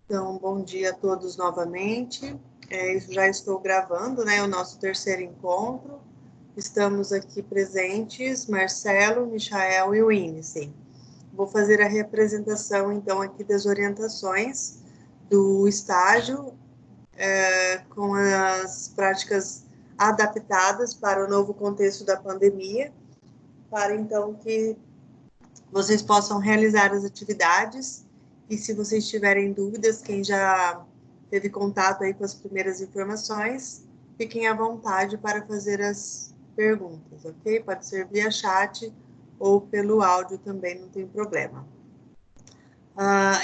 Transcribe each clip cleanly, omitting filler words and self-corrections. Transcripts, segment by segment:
Então, bom dia a todos novamente. Já estou gravando, né, o nosso terceiro encontro. Estamos aqui presentes, Marcelo, Michael e o Índice. Vou fazer a representação, então, aqui das orientações do estágio, com as práticas adaptadas para o novo contexto da pandemia, para, então, que vocês possam realizar as atividades. E se vocês tiverem dúvidas, quem já teve contato aí com as primeiras informações, fiquem à vontade para fazer as perguntas, ok? Pode ser via chat ou pelo áudio também, não tem problema.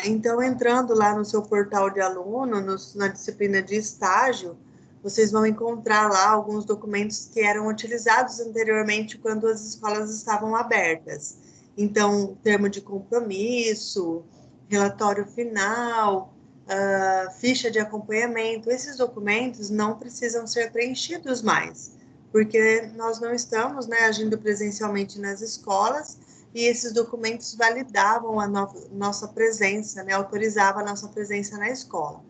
Então, entrando lá no seu portal de aluno, na disciplina de estágio, vocês vão encontrar lá alguns documentos que eram utilizados anteriormente quando as escolas estavam abertas. Então, termo de compromisso, relatório final, ficha de acompanhamento, esses documentos não precisam ser preenchidos mais, porque nós não estamos, né, agindo presencialmente nas escolas, e esses documentos validavam a nossa presença, né, autorizavam a nossa presença na escola.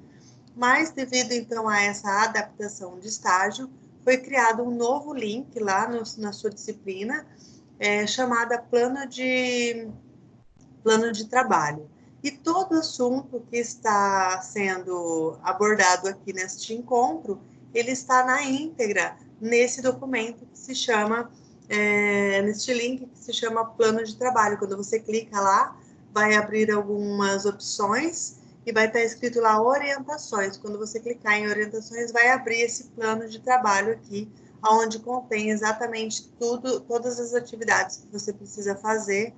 Mas, devido, então, a essa adaptação de estágio, foi criado um novo link lá na sua disciplina, chamada plano de trabalho. E todo assunto que está sendo abordado aqui neste encontro, ele está na íntegra nesse documento que se chama, neste link que se chama plano de trabalho. Quando você clica lá, vai abrir algumas opções e vai estar escrito lá orientações. Quando você clicar em orientações, vai abrir esse plano de trabalho aqui, onde contém exatamente todas as atividades que você precisa fazer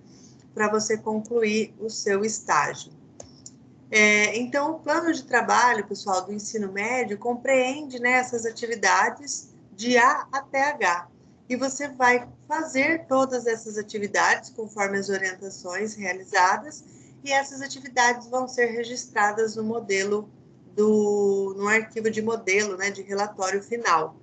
para você concluir o seu estágio. Então, o plano de trabalho, pessoal, do ensino médio compreende, né, essas atividades de A até H. E você vai fazer todas essas atividades conforme as orientações realizadas, e essas atividades vão ser registradas no modelo no arquivo de modelo, né, de relatório final.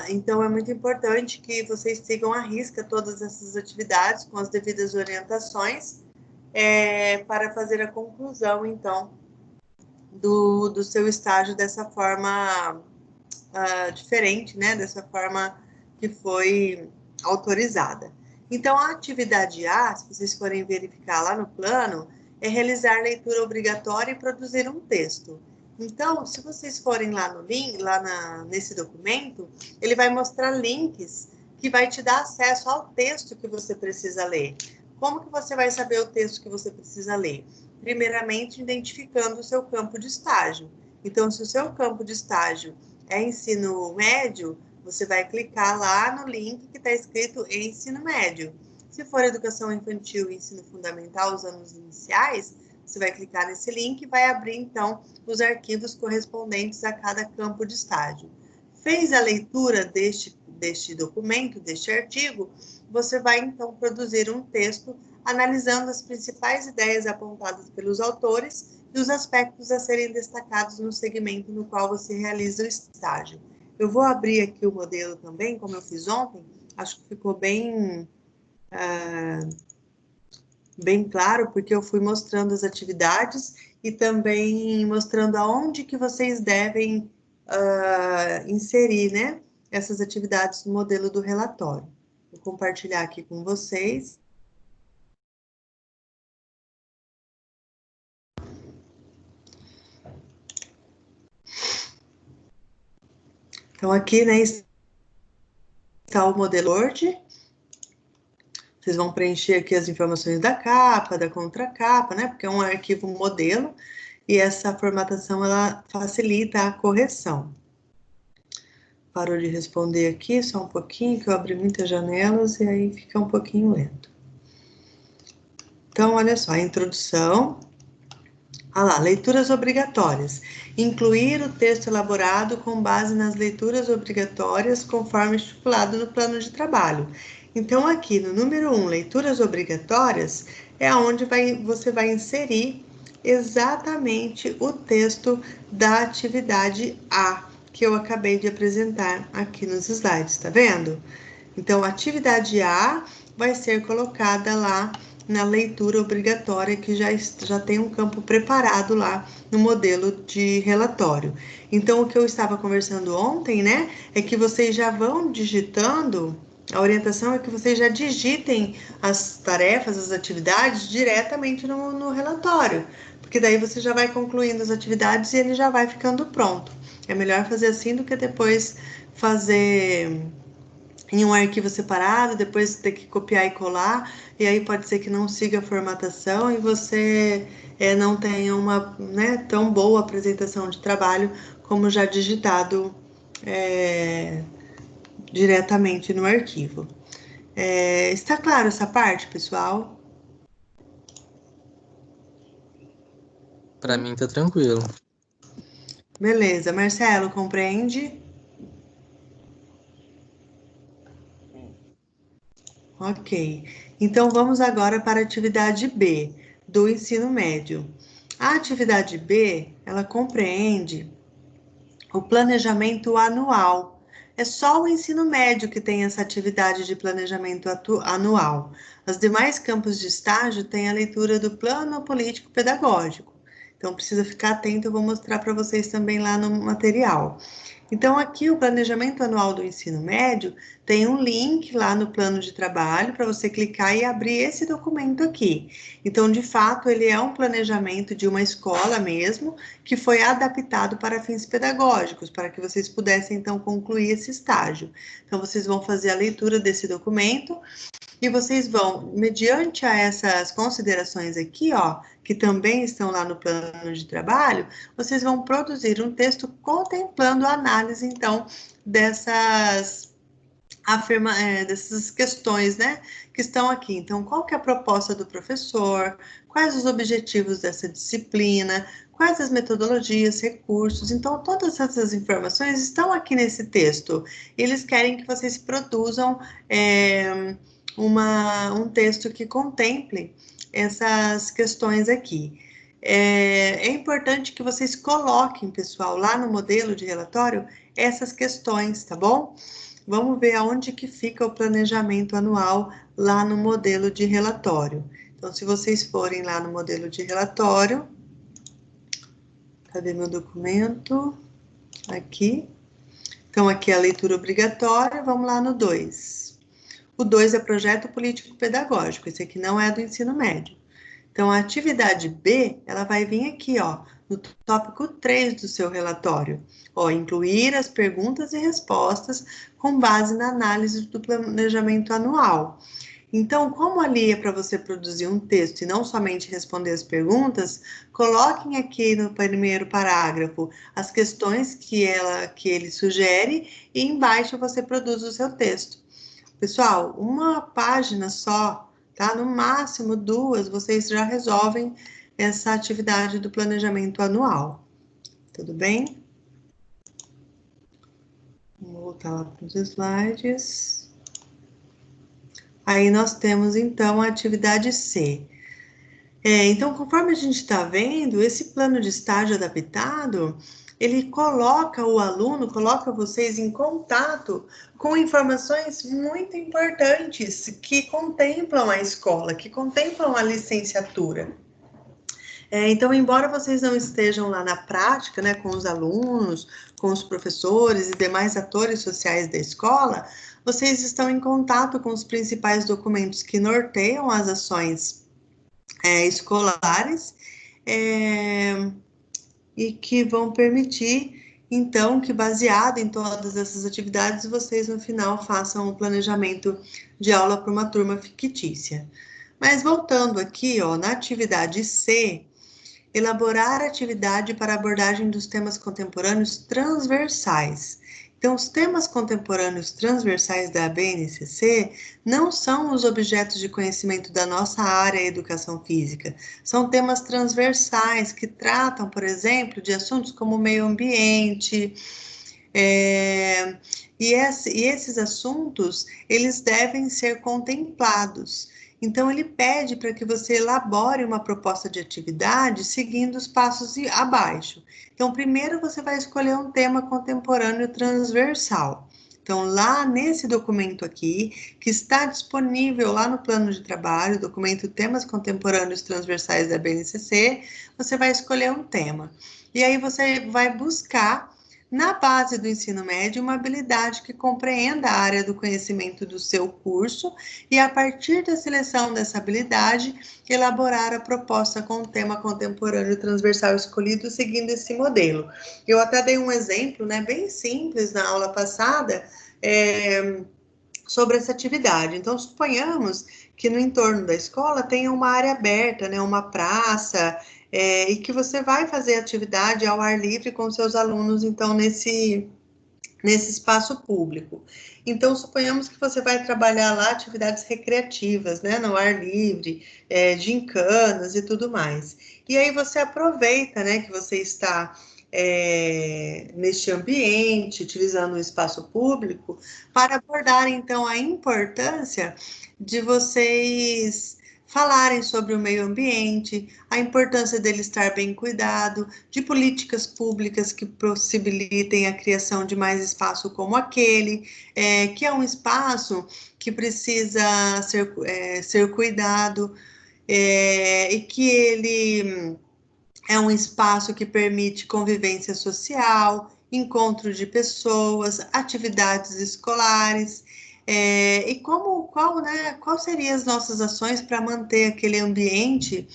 Então, é muito importante que vocês sigam à risca todas essas atividades com as devidas orientações, para fazer a conclusão, então, do seu estágio dessa forma diferente, né? Dessa forma que foi autorizada. Então, a atividade A, se vocês forem verificar lá no plano, é realizar leitura obrigatória e produzir um texto. Então, se vocês forem lá no link, nesse documento, ele vai mostrar links que vai te dar acesso ao texto que você precisa ler. Como que você vai saber o texto que você precisa ler? Primeiramente, identificando o seu campo de estágio. Então, se o seu campo de estágio é ensino médio, você vai clicar lá no link que está escrito ensino médio. Se for educação infantil e ensino fundamental, os anos iniciais, você vai clicar nesse link e vai abrir, então, os arquivos correspondentes a cada campo de estágio. Fez a leitura deste documento, deste artigo, você vai, então, produzir um texto analisando as principais ideias apontadas pelos autores e os aspectos a serem destacados no segmento no qual você realiza o estágio. Eu vou abrir aqui o modelo também, como eu fiz ontem, acho que ficou bem claro, porque eu fui mostrando as atividades e também mostrando aonde que vocês devem inserir, né, essas atividades no modelo do relatório. Vou compartilhar aqui com vocês. Então, aqui, né, está o modelo Word. Vocês vão preencher aqui as informações da capa, da contracapa, né? Porque é um arquivo modelo e essa formatação, ela facilita a correção. Parou de responder aqui, só um pouquinho, que eu abri muitas janelas e aí fica um pouquinho lento. Então, olha só, a introdução. Lá, leituras obrigatórias. Incluir o texto elaborado com base nas leituras obrigatórias conforme estipulado no plano de trabalho. Então, aqui no número 1, leituras obrigatórias, é onde você vai inserir exatamente o texto da atividade A, que eu acabei de apresentar aqui nos slides, tá vendo? Então, a atividade A vai ser colocada lá na leitura obrigatória, que já tem um campo preparado lá no modelo de relatório. Então, o que eu estava conversando ontem, né, é que vocês já vão digitando, a orientação é que vocês já digitem as tarefas, as atividades diretamente no relatório, porque daí você já vai concluindo as atividades e ele já vai ficando pronto. É melhor fazer assim do que depois fazer em um arquivo separado, depois ter que copiar e colar, e aí pode ser que não siga a formatação e você não tenha uma, né, tão boa apresentação de trabalho como já digitado diretamente no arquivo. Está claro essa parte, pessoal? Para mim tá tranquilo. Beleza. Marcelo, compreende? Ok. Então, vamos agora para a atividade B, do ensino médio. A atividade B, ela compreende o planejamento anual. É só o ensino médio que tem essa atividade de planejamento anual. Os demais campos de estágio têm a leitura do plano político pedagógico. Então, precisa ficar atento, eu vou mostrar para vocês também lá no material. Então, aqui o planejamento anual do ensino médio tem um link lá no plano de trabalho para você clicar e abrir esse documento aqui. Então, de fato, ele é um planejamento de uma escola mesmo, que foi adaptado para fins pedagógicos, para que vocês pudessem, então, concluir esse estágio. Então, vocês vão fazer a leitura desse documento e vocês vão, mediante a essas considerações aqui, ó, que também estão lá no plano de trabalho, vocês vão produzir um texto contemplando a análise, então, dessas questões, né, que estão aqui. Então, qual que é a proposta do professor? Quais os objetivos dessa disciplina? Quais as metodologias, recursos? Então, todas essas informações estão aqui nesse texto. Eles querem que vocês produzam um texto que contemple essas questões aqui. É importante que vocês coloquem, pessoal, lá no modelo de relatório, essas questões, tá bom? Vamos ver aonde que fica o planejamento anual lá no modelo de relatório. Então, se vocês forem lá no modelo de relatório, cadê meu documento? Aqui. Então, aqui é a leitura obrigatória, vamos lá no 2. O 2 é projeto político-pedagógico, esse aqui não é do ensino médio. Então, a atividade B, ela vai vir aqui, ó, no tópico 3 do seu relatório. Ó, incluir as perguntas e respostas com base na análise do planejamento anual. Então, como ali é para você produzir um texto e não somente responder as perguntas, coloquem aqui no primeiro parágrafo as questões que ele sugere e embaixo você produz o seu texto. Pessoal, uma página só, tá? No máximo 2, vocês já resolvem essa atividade do planejamento anual. Tudo bem? Vamos voltar lá para os slides. Aí nós temos, então, a atividade C. Então, conforme a gente está vendo, esse plano de estágio adaptado, ele coloca o aluno, coloca vocês em contato com informações muito importantes que contemplam a escola, que contemplam a licenciatura. Então, embora vocês não estejam lá na prática, né, com os alunos, com os professores e demais atores sociais da escola, vocês estão em contato com os principais documentos que norteiam as ações escolares e que vão permitir, então, que baseado em todas essas atividades, vocês no final façam o planejamento de aula para uma turma fictícia. Mas voltando aqui, ó, na atividade C, elaborar atividade para abordagem dos temas contemporâneos transversais. Então, os temas contemporâneos transversais da BNCC não são os objetos de conhecimento da nossa área educação física, são temas transversais que tratam, por exemplo, de assuntos como meio ambiente, e esses assuntos, eles devem ser contemplados. Então, ele pede para que você elabore uma proposta de atividade seguindo os passos abaixo. Então, primeiro você vai escolher um tema contemporâneo transversal. Então, lá nesse documento aqui, que está disponível lá no plano de trabalho, documento Temas Contemporâneos Transversais da BNCC, você vai escolher um tema. E aí você vai buscar na base do ensino médio uma habilidade que compreenda a área do conhecimento do seu curso e, a partir da seleção dessa habilidade, elaborar a proposta com o tema contemporâneo transversal escolhido seguindo esse modelo. Eu até dei um exemplo, né, bem simples na aula passada, sobre essa atividade. Então, suponhamos que no entorno da escola tenha uma área aberta, né, uma praça, e que você vai fazer atividade ao ar livre com seus alunos, então, nesse espaço público. Então, suponhamos que você vai trabalhar lá atividades recreativas, né, no ar livre, gincanas e tudo mais. E aí você aproveita, né, que você está neste ambiente, utilizando o espaço público, para abordar, então, a importância de vocês falarem sobre o meio ambiente, a importância dele estar bem cuidado, de políticas públicas que possibilitem a criação de mais espaço como aquele, que é um espaço que precisa ser cuidado, e que ele é um espaço que permite convivência social, encontro de pessoas, atividades escolares, e qual seriam as nossas ações para manter aquele ambiente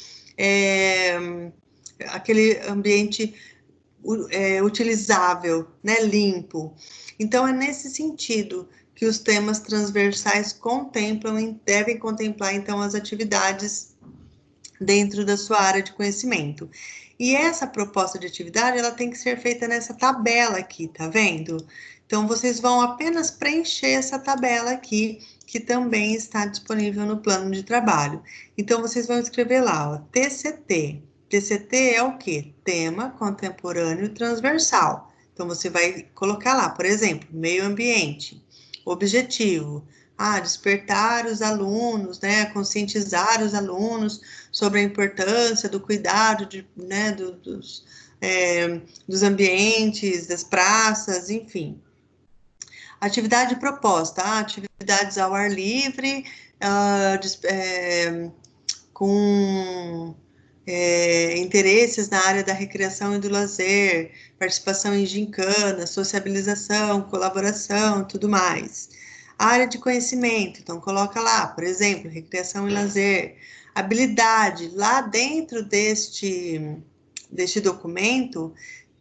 utilizável, né, limpo. Então, é nesse sentido que os temas transversais contemplam e devem contemplar, então, as atividades dentro da sua área de conhecimento. E essa proposta de atividade, ela tem que ser feita nessa tabela aqui, tá vendo? Então, vocês vão apenas preencher essa tabela aqui, que também está disponível no plano de trabalho. Então, vocês vão escrever lá, ó, TCT. TCT é o quê? Tema Contemporâneo Transversal. Então, você vai colocar lá, por exemplo, meio ambiente, objetivo, despertar os alunos, né, conscientizar os alunos sobre a importância do cuidado dos ambientes, das praças, enfim. Atividade proposta, atividades ao ar livre, com interesses na área da recreação e do lazer, participação em gincanas, sociabilização, colaboração, tudo mais. Área de conhecimento, então coloca lá, por exemplo, recreação e lazer. Habilidade, lá dentro deste documento,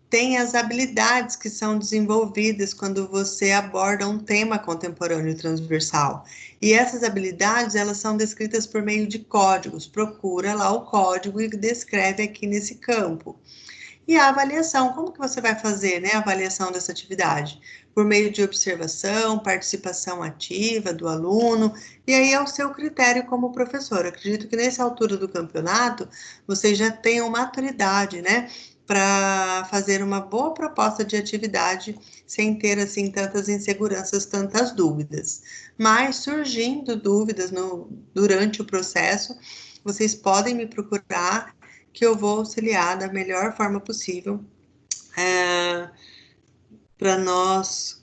tem as habilidades que são desenvolvidas quando você aborda um tema contemporâneo transversal. E essas habilidades, elas são descritas por meio de códigos. Procura lá o código e descreve aqui nesse campo. E a avaliação, como que você vai fazer, né, a avaliação dessa atividade? Por meio de observação, participação ativa do aluno, e aí é o seu critério como professor. Eu acredito que nessa altura do campeonato, vocês já tenham maturidade, né, para fazer uma boa proposta de atividade sem ter, assim, tantas inseguranças, tantas dúvidas. Mas, surgindo dúvidas durante o processo, vocês podem me procurar, que eu vou auxiliar da melhor forma possível para nós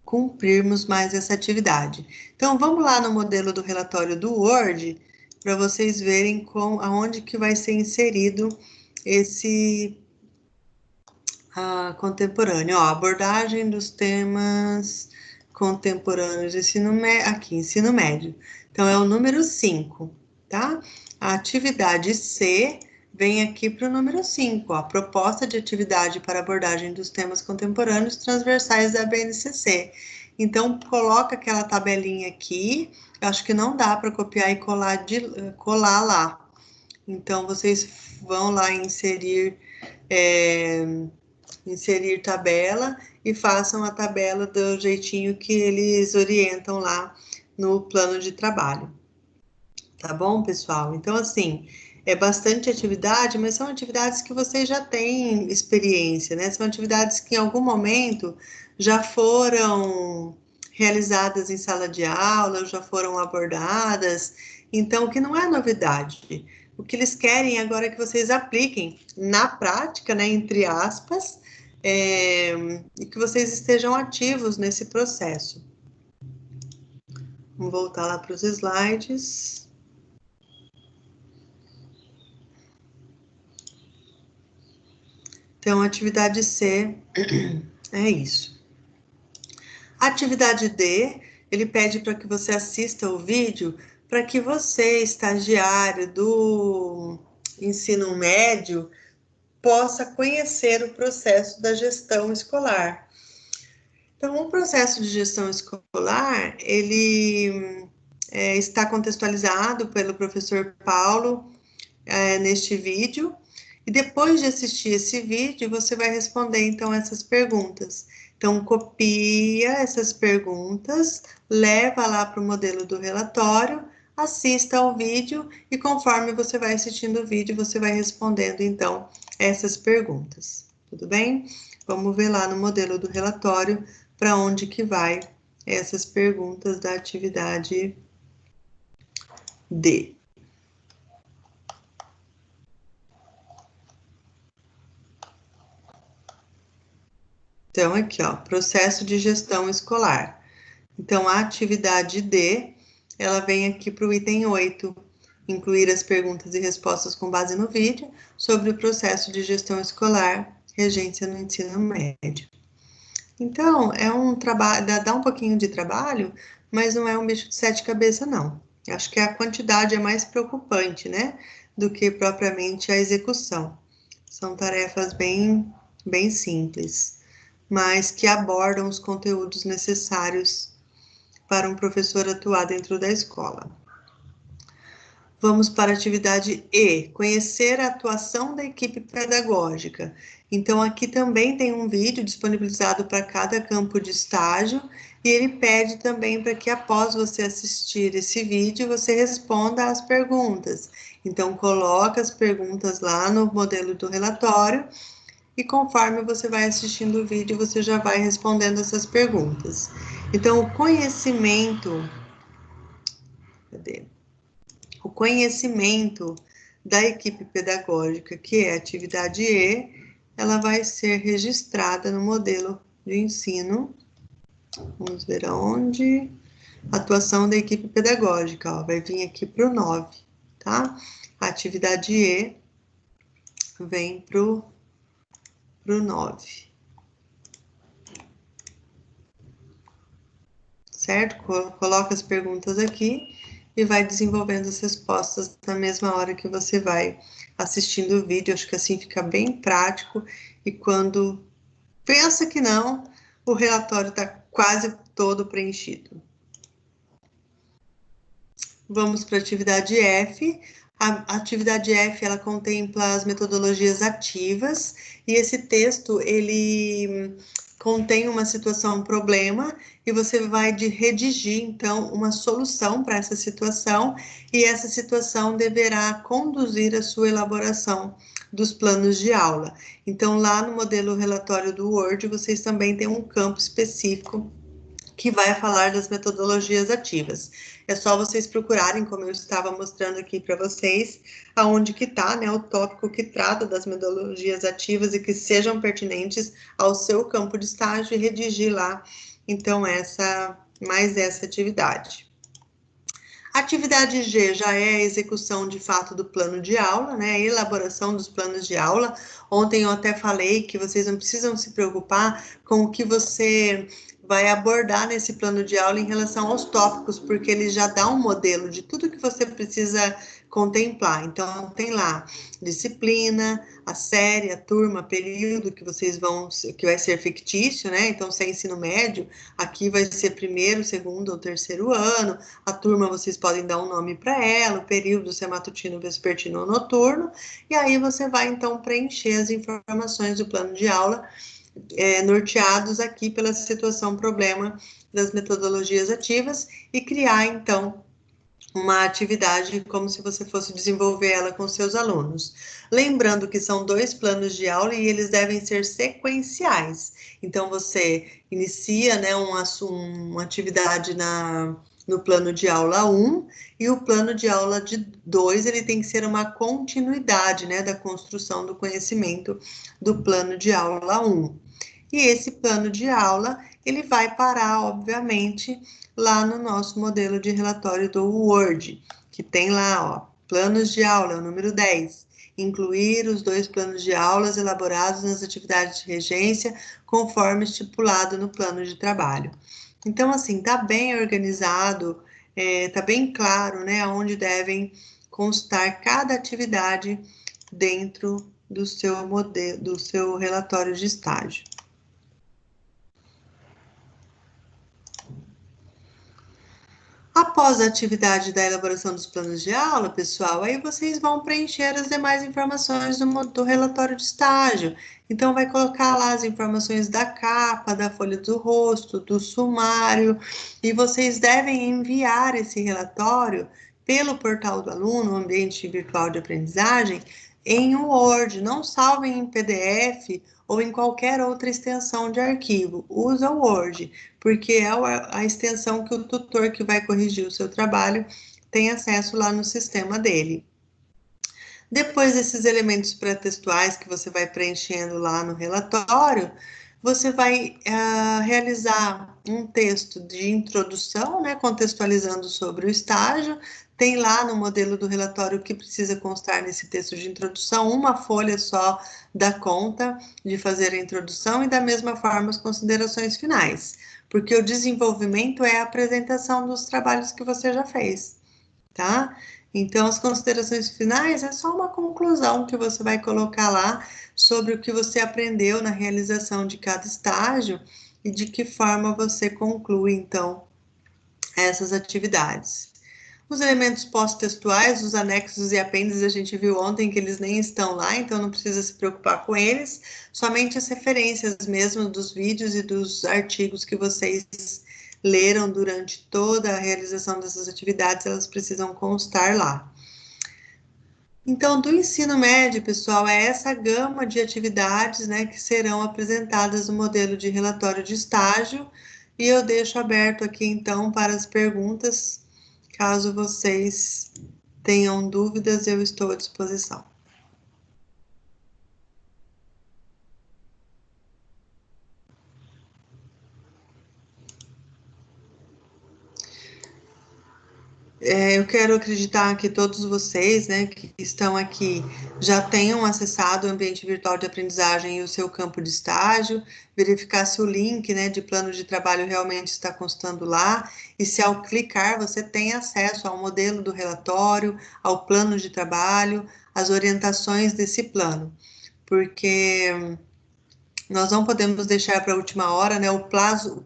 cumprirmos mais essa atividade. Então, vamos lá no modelo do relatório do Word, para vocês verem aonde que vai ser inserido esse contemporâneo. Ó, abordagem dos temas contemporâneos, ensino médio. Então, é o número 5, tá? A atividade C vem aqui para o número 5, ó, proposta de atividade para abordagem dos temas contemporâneos transversais da BNCC. Então, coloca aquela tabelinha aqui, eu acho que não dá para copiar e colar lá. Então, vocês vão lá inserir tabela e façam a tabela do jeitinho que eles orientam lá no plano de trabalho. Tá bom, pessoal? Então, assim, é bastante atividade, mas são atividades que vocês já têm experiência, né? São atividades que em algum momento já foram realizadas em sala de aula, já foram abordadas, então, que não é novidade. O que eles querem agora é que vocês apliquem na prática, né, entre aspas, e que vocês estejam ativos nesse processo. Vamos voltar lá para os slides. Então, atividade C é isso. Atividade D, ele pede para que você assista o vídeo para que você, estagiário do ensino médio, possa conhecer o processo da gestão escolar. Então, o processo de gestão escolar, ele está contextualizado pelo professor Paulo neste vídeo, e depois de assistir esse vídeo, você vai responder, então, essas perguntas. Então, copia essas perguntas, leva lá para o modelo do relatório, assista ao vídeo, e conforme você vai assistindo o vídeo, você vai respondendo, então, essas perguntas. Tudo bem? Vamos ver lá no modelo do relatório para onde que vai essas perguntas da atividade D. Então, aqui, ó, processo de gestão escolar. Então, a atividade D, ela vem aqui para o item 8, incluir as perguntas e respostas com base no vídeo sobre o processo de gestão escolar, regência no ensino médio. Então, é um trabalho, dá um pouquinho de trabalho, mas não é um bicho de sete cabeças, não. Acho que a quantidade é mais preocupante, né, do que propriamente a execução. São tarefas bem simples, mas que abordam os conteúdos necessários para um professor atuar dentro da escola. Vamos para a atividade E, conhecer a atuação da equipe pedagógica. Então, aqui também tem um vídeo disponibilizado para cada campo de estágio, e ele pede também para que, após você assistir esse vídeo, você responda às perguntas. Então, coloca as perguntas lá no modelo do relatório, e conforme você vai assistindo o vídeo, você já vai respondendo essas perguntas. Então, o conhecimento da equipe pedagógica, que é a atividade E, ela vai ser registrada no modelo de ensino. Vamos ver aonde. Atuação da equipe pedagógica, ó, vai vir aqui para o 9, tá? A atividade E vem para o 9. Certo? Coloca as perguntas aqui e vai desenvolvendo as respostas na mesma hora que você vai assistindo o vídeo. Acho que assim fica bem prático, e quando pensa que não, o relatório está quase todo preenchido. Vamos para a atividade F. A atividade F, ela contempla as metodologias ativas, e esse texto, ele contém uma situação, um problema, e você vai redigir, então, uma solução para essa situação, e essa situação deverá conduzir a sua elaboração dos planos de aula. Então, lá no modelo relatório do Word, vocês também têm um campo específico que vai falar das metodologias ativas. É só vocês procurarem, como eu estava mostrando aqui para vocês, aonde que está, né, o tópico que trata das metodologias ativas e que sejam pertinentes ao seu campo de estágio, e redigir lá, então, essa atividade. A atividade G já é a execução de fato do plano de aula, né? A elaboração dos planos de aula. Ontem eu até falei que vocês não precisam se preocupar com o que você vai abordar nesse plano de aula em relação aos tópicos, porque ele já dá um modelo de tudo que você precisa contemplar. Então, tem lá disciplina, a série, a turma, período que vocês que vai ser fictício, né? Então, se é ensino médio, aqui vai ser primeiro, segundo ou terceiro ano. A turma, vocês podem dar um nome para ela, o período, se é matutino, vespertino ou noturno, e aí você vai, então, preencher as informações do plano de aula, norteados aqui pela situação problema das metodologias ativas, e criar, então, uma atividade como se você fosse desenvolver ela com seus alunos. Lembrando que são 2 planos de aula e eles devem ser sequenciais. Então, você inicia, né, uma atividade no plano de aula 1, e o plano de aula de 2, ele tem que ser uma continuidade, né, da construção do conhecimento do plano de aula 1. E esse plano de aula, ele vai parar, obviamente, lá no nosso modelo de relatório do Word, que tem lá, ó, planos de aula, o número 10. Incluir os 2 planos de aulas elaborados nas atividades de regência, conforme estipulado no plano de trabalho. Então, assim, tá bem organizado, tá bem claro, né, onde devem constar cada atividade dentro do seu modelo, do seu relatório de estágio. Após a atividade da elaboração dos planos de aula, pessoal, aí vocês vão preencher as demais informações do relatório de estágio. Então, vai colocar lá as informações da capa, da folha do rosto, do sumário, e vocês devem enviar esse relatório pelo portal do aluno, o ambiente virtual de aprendizagem, em Word, não salvem em PDF ou em qualquer outra extensão de arquivo. Usa o Word, porque é a extensão que o tutor que vai corrigir o seu trabalho tem acesso lá no sistema dele. Depois desses elementos pré-textuais que você vai preenchendo lá no relatório, você vai realizar um texto de introdução, né, contextualizando sobre o estágio. Tem lá no modelo do relatório o que precisa constar nesse texto de introdução, uma folha só dá conta de fazer a introdução e da mesma forma as considerações finais, porque o desenvolvimento é a apresentação dos trabalhos que você já fez, tá? Então, as considerações finais é só uma conclusão que você vai colocar lá sobre o que você aprendeu na realização de cada estágio e de que forma você conclui, então, essas atividades. Os elementos pós-textuais, os anexos e apêndices, a gente viu ontem que eles nem estão lá, então não precisa se preocupar com eles, somente as referências mesmo dos vídeos e dos artigos que vocês leram durante toda a realização dessas atividades, elas precisam constar lá. Então, do ensino médio, pessoal, é essa gama de atividades, né, que serão apresentadas no modelo de relatório de estágio, e eu deixo aberto aqui, então, para as perguntas, caso vocês tenham dúvidas, eu estou à disposição. Eu quero acreditar que todos vocês, né, que estão aqui, já tenham acessado o ambiente virtual de aprendizagem e o seu campo de estágio, verificar se o link, né, de plano de trabalho realmente está constando lá, e se ao clicar você tem acesso ao modelo do relatório, ao plano de trabalho, às orientações desse plano, porque nós não podemos deixar para a última hora, né? O prazo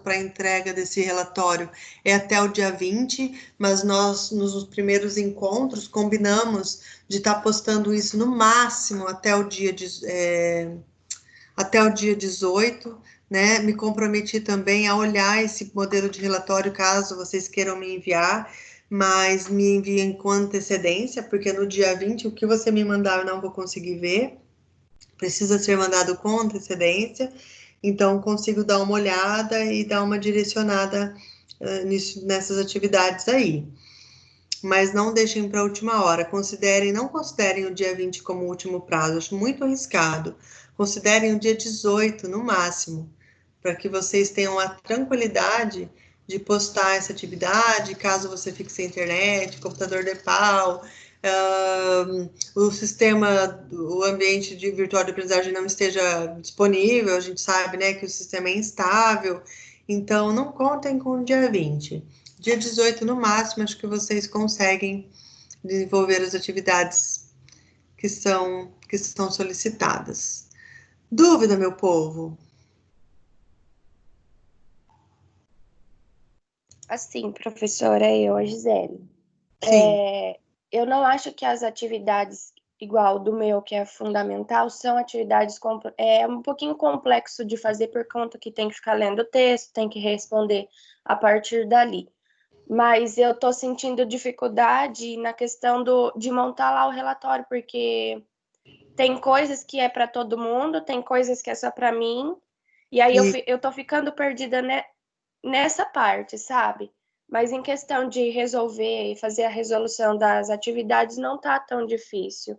para entrega desse relatório é até o dia 20, mas nós, nos primeiros encontros, combinamos de estar postando isso no máximo até o dia 18, né? Me comprometi também a olhar esse modelo de relatório, caso vocês queiram me enviar, mas me enviem com antecedência, porque no dia 20, o que você me mandar eu não vou conseguir ver. Precisa ser mandado com antecedência, então consigo dar uma olhada e dar uma direcionada nessas atividades aí. Mas não deixem para a última hora, não considerem o dia 20 como último prazo, acho muito arriscado. Considerem o dia 18 no máximo, para que vocês tenham a tranquilidade de postar essa atividade, caso você fique sem internet, computador de pau, o sistema, o ambiente de virtual de aprendizagem não esteja disponível, a gente sabe, né, que o sistema é instável, então não contem com o dia 20. Dia 18 no máximo, acho que vocês conseguem desenvolver as atividades que são solicitadas. Dúvida, meu povo? Assim, professora, eu, a Gisele. Eu não acho que as atividades igual do meu, que é fundamental, são atividades um pouquinho complexo de fazer por conta que tem que ficar lendo o texto, tem que responder a partir dali. Mas eu estou sentindo dificuldade na questão de montar lá o relatório, porque tem coisas que é para todo mundo, tem coisas que é só para mim, e aí eu estou ficando perdida nessa parte, sabe? Mas em questão de resolver e fazer a resolução das atividades não tá tão difícil.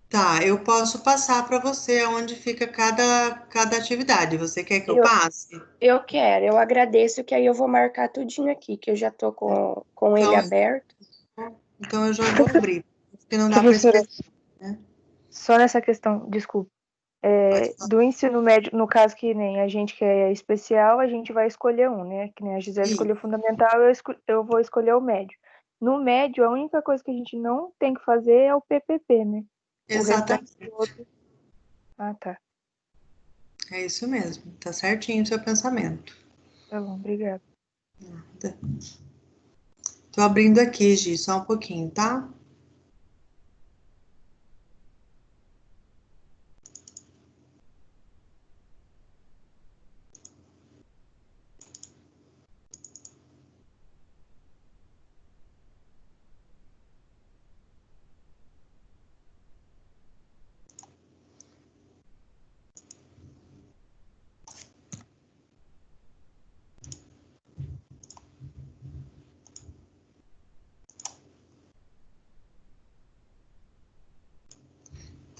Tá, eu posso passar para você onde fica cada atividade. Você quer que eu Eu, passe? eu quero, eu agradeço que aí eu vou marcar tudinho aqui, que eu já tô com ele Então, aberto. então eu já vou abrir, porque não dá para Professora, esquecer, né? só nessa questão, desculpa, Pode falar. do ensino médio, no caso que nem a gente que é especial, a gente vai escolher um, né? Que nem a Gisele Ih, escolheu o fundamental, eu vou escolher o médio. No médio, a única coisa que a gente não tem que fazer é o PPP, né? O restante exatamente. todo. Ah, tá. É isso mesmo. Tá certinho o seu pensamento. Tá bom, obrigada. Tô abrindo aqui, Gi, só um pouquinho, tá?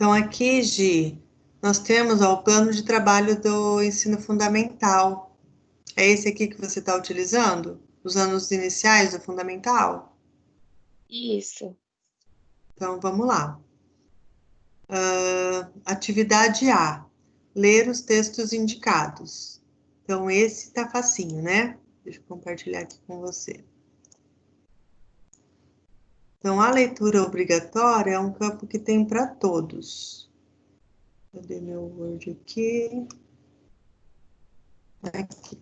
Então, aqui, Gi, nós temos ó, o plano de trabalho do ensino fundamental. É esse aqui que você está utilizando? Os anos iniciais do fundamental? Isso. Então, vamos lá. Atividade A, ler os textos indicados. Então, esse tá facinho, né? Deixa eu compartilhar aqui com você. Então, a leitura obrigatória é um campo que tem para todos. Cadê meu Word aqui? Aqui.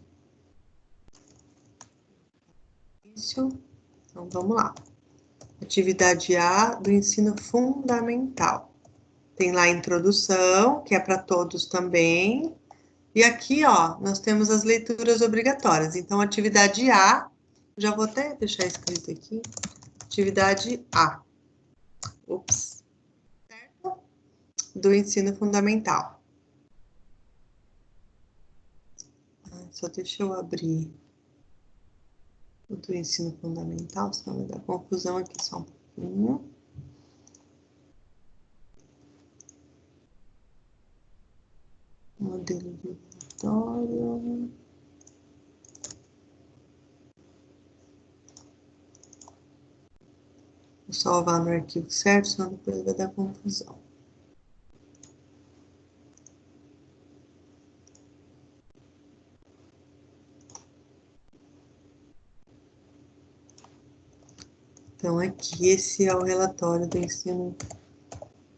Isso. Então, vamos lá. Atividade A do ensino fundamental. Tem lá a introdução, que é para todos também. E aqui, ó, nós temos as leituras obrigatórias. Então, atividade A, já vou até deixar escrito aqui. Atividade A. Ops. Certo? Do ensino fundamental. Só deixa eu abrir o do ensino fundamental, senão vai dar confusão aqui só um pouquinho. Modelo de relatório. Vou salvar no arquivo certo, senão depois vai dar confusão. Então, aqui, esse é o relatório do ensino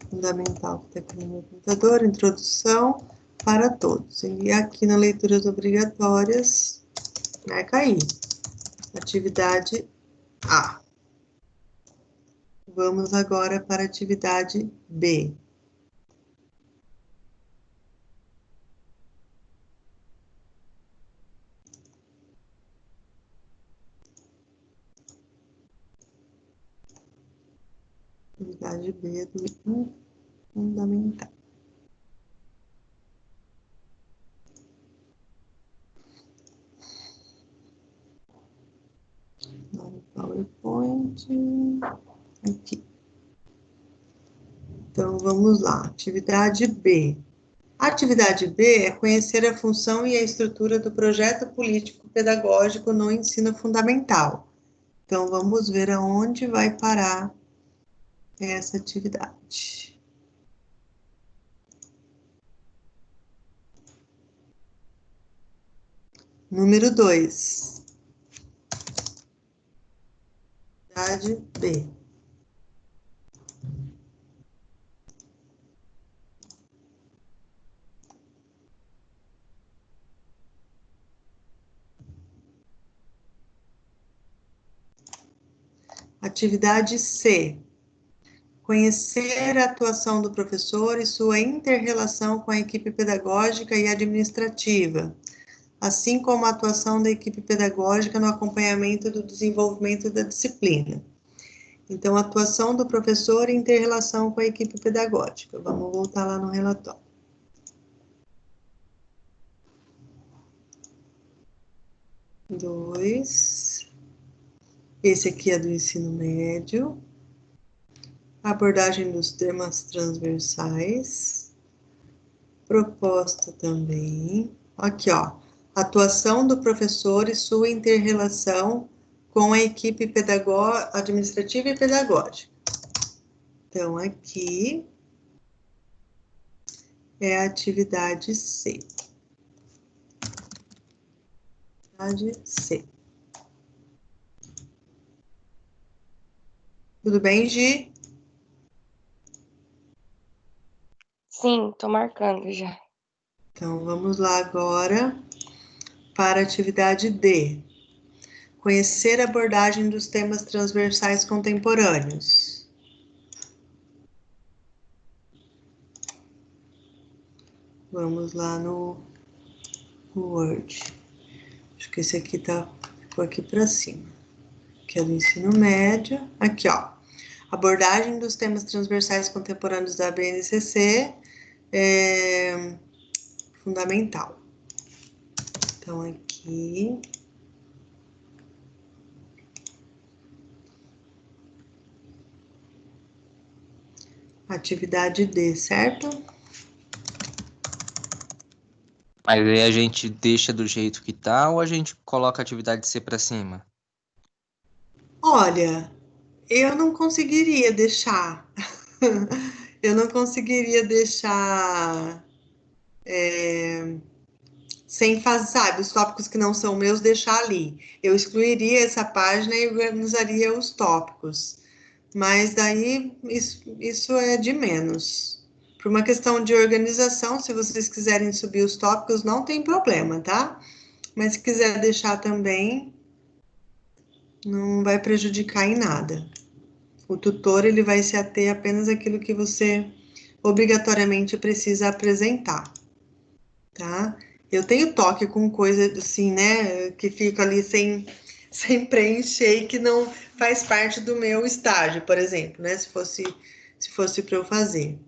fundamental que está aqui no meu computador, introdução para todos. E aqui na leituras obrigatórias, vai cair. Atividade A. Vamos agora para a atividade B. Atividade B do fundamental. No PowerPoint. Aqui. Então, vamos lá. Atividade B. A atividade B é conhecer a função e a estrutura do projeto político-pedagógico no ensino fundamental. Então, vamos ver aonde vai parar essa atividade. Número 2. Atividade B. Atividade C. Conhecer a atuação do professor e sua inter-relação com a equipe pedagógica e administrativa, assim como a atuação da equipe pedagógica no acompanhamento do desenvolvimento da disciplina. Então, atuação do professor e inter-relação com a equipe pedagógica. Vamos voltar lá no relatório. Dois. Esse aqui é do ensino médio. Abordagem dos temas transversais. Proposta também. Aqui, ó. Atuação do professor e sua inter-relação com a equipe administrativa e pedagógica. Então, aqui é a atividade C. Atividade C. Tudo bem, Gi? Sim, tô marcando já. Então, vamos lá agora para a atividade D. Conhecer a abordagem dos temas transversais contemporâneos. Vamos lá no Word. Acho que esse aqui ficou aqui para cima. Que é do ensino médio. Aqui, ó. Abordagem dos temas transversais contemporâneos da BNCC. Fundamental. Então, aqui. Atividade D, certo? Mas aí a gente deixa do jeito que tá ou a gente coloca a atividade C para cima? Olha, eu não conseguiria deixar. Eu não conseguiria deixar sem fazer, sabe, os tópicos que não são meus, deixar ali. Eu excluiria essa página e organizaria os tópicos. Mas daí isso é de menos. Por uma questão de organização, se vocês quiserem subir os tópicos, não tem problema, tá? Mas se quiser deixar também, não vai prejudicar em nada. O tutor, ele vai se ater apenas àquilo que você obrigatoriamente precisa apresentar, tá? Eu tenho toque com coisa assim, né, que fica ali sem preencher e que não faz parte do meu estágio, por exemplo, né, se fosse para eu fazer.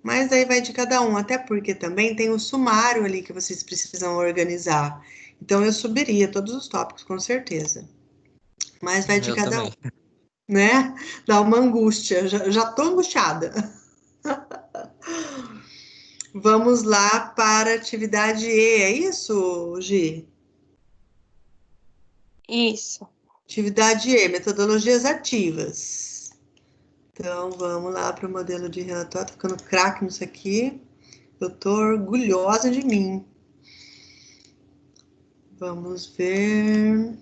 Mas aí vai de cada um, até porque também tem o sumário ali que vocês precisam organizar. Então eu subiria todos os tópicos, com certeza. Mas vai de Eu cada um, também. né? Dá uma angústia, já tô angustiada. Vamos lá para a atividade E, é isso, Gi? Isso. Atividade E, metodologias ativas. Então, vamos lá para o modelo de relatório. Tô ficando craque nisso aqui. Eu tô orgulhosa de mim. Vamos ver.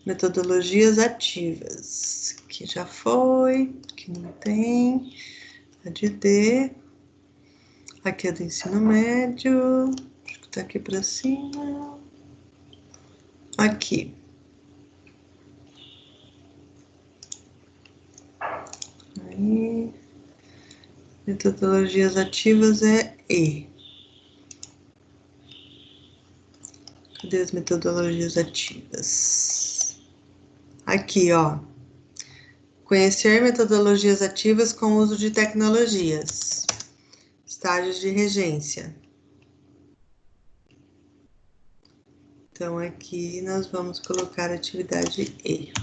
Metodologias ativas. Que já foi, que não tem. A de D. Aqui é do ensino médio. Acho que tá aqui para cima. Aqui. Aí. Metodologias ativas é E. Cadê as metodologias ativas? Aqui, ó. Conhecer metodologias ativas com uso de tecnologias. Estágios de regência. Então, aqui nós vamos colocar a atividade E.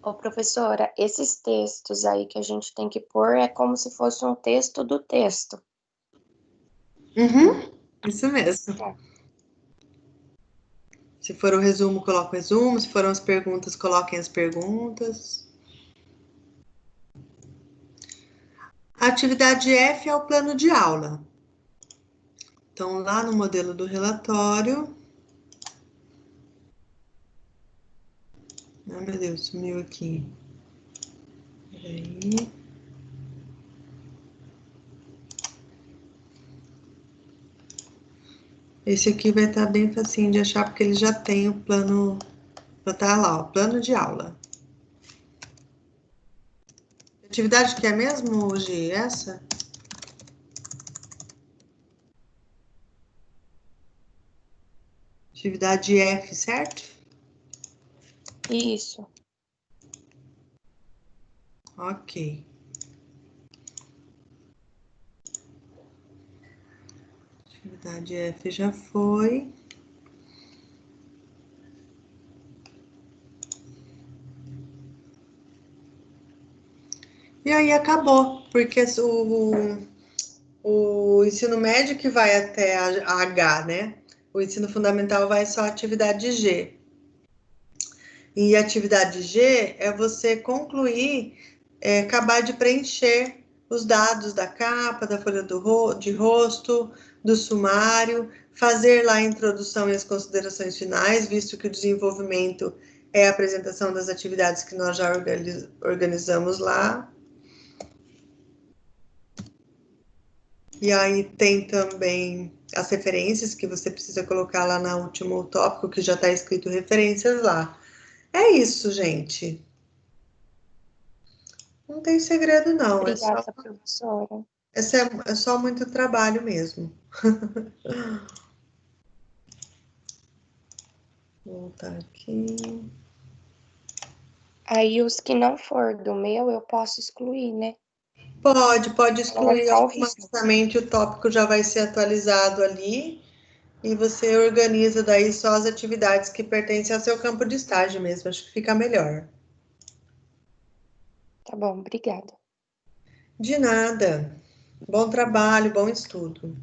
Ô, professora, esses textos aí que a gente tem que pôr é como se fosse um texto do texto. Uhum, isso mesmo. Tá. Se for o resumo, coloca o resumo. Se foram as perguntas, coloquem as perguntas. A atividade F é o plano de aula. Então, lá no modelo do relatório. Ah, meu Deus, sumiu aqui. Peraí. Esse aqui vai estar bem facinho de achar, porque ele já tem o plano. Já tá lá, o plano de aula. Atividade que é mesmo hoje? Essa? Atividade F, certo? Isso. Ok. Atividade F já foi. E aí acabou, porque o ensino médio que vai até a H, né? O ensino fundamental vai só a atividade G. E a atividade G é você concluir, acabar de preencher os dados da capa, da folha de rosto, do sumário, fazer lá a introdução e as considerações finais, visto que o desenvolvimento é a apresentação das atividades que nós já organizamos lá. E aí tem também as referências que você precisa colocar lá no último tópico, que já está escrito referências lá. É isso, gente. Não tem segredo, não. Obrigada, professora. É só muito trabalho mesmo. Vou voltar aqui. Aí os que não for do meu, eu posso excluir, né? Pode excluir automaticamente, o tópico já vai ser atualizado ali e você organiza daí só as atividades que pertencem ao seu campo de estágio mesmo. Acho que fica melhor. Tá bom, obrigada. De nada. Bom trabalho, bom estudo.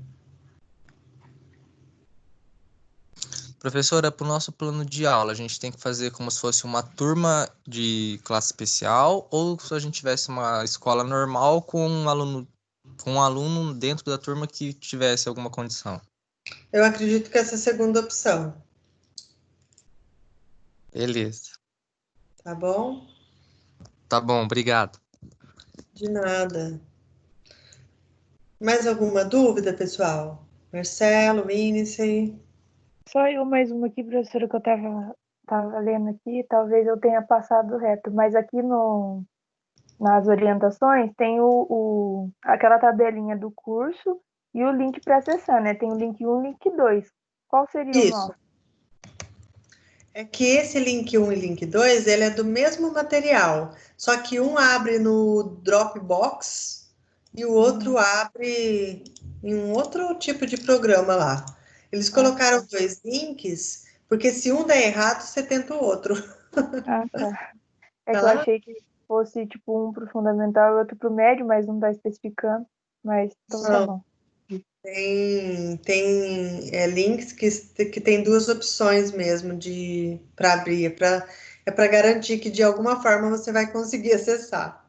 Professora, para o nosso plano de aula, a gente tem que fazer como se fosse uma turma de classe especial ou se a gente tivesse uma escola normal com um aluno dentro da turma que tivesse alguma condição? Eu acredito que essa é a segunda opção. Beleza. Tá bom? Tá bom, obrigado. De nada. Mais alguma dúvida, pessoal? Marcelo, Índice? Só eu mais uma aqui, professora, que eu tava lendo aqui, talvez eu tenha passado reto, mas aqui nas orientações tem aquela tabelinha do curso e o link para acessar, né? Tem o link 1 e o link 2. Qual seria o Isso. nosso? É que esse link 1 e link 2, ele é do mesmo material, só que um abre no Dropbox e o outro abre em um outro tipo de programa lá. Eles colocaram dois links, porque se um der errado, você tenta o outro. Ah, tá. É que eu Tá? achei que fosse tipo um pro fundamental e outro pro médio, mas não tá especificando. Mas então tá Não. bom. Tem links que tem duas opções mesmo para abrir. É para garantir que de alguma forma você vai conseguir acessar.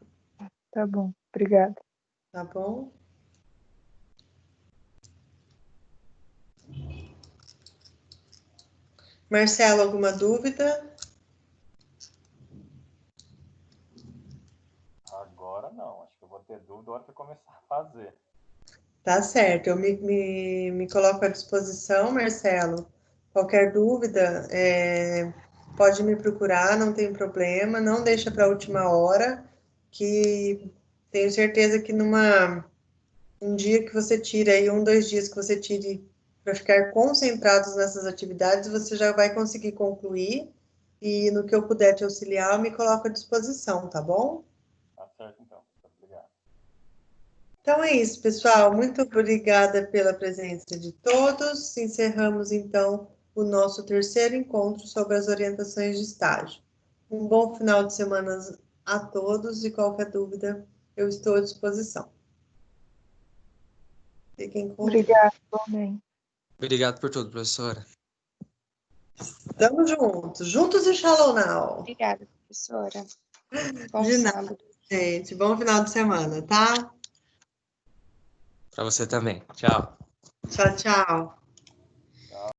Tá bom. Obrigada. Tá bom? Marcelo, alguma dúvida? Agora não, acho que eu vou ter dúvida na hora que eu começar a fazer. Tá certo, eu me coloco à disposição, Marcelo. Qualquer dúvida, pode me procurar, não tem problema, não deixa para a última hora, que tenho certeza que um dia que você tire aí, 2 dias que você tire para ficar concentrados nessas atividades, você já vai conseguir concluir. E no que eu puder te auxiliar, eu me coloco à disposição, tá bom? Tá certo, então. Obrigado. Então é isso, pessoal. Muito obrigada pela presença de todos. Encerramos, então, o nosso terceiro encontro sobre as orientações de estágio. Um bom final de semana a todos e qualquer dúvida, eu estou à disposição. Fiquem com Deus. Obrigada, bom. Obrigado por tudo, professora. Estamos juntos. Juntos e Shalom Now. Obrigada, professora. Bom De nada, sábado. gente. Bom final de semana, tá? Para você também. Tchau. Tchau, tchau.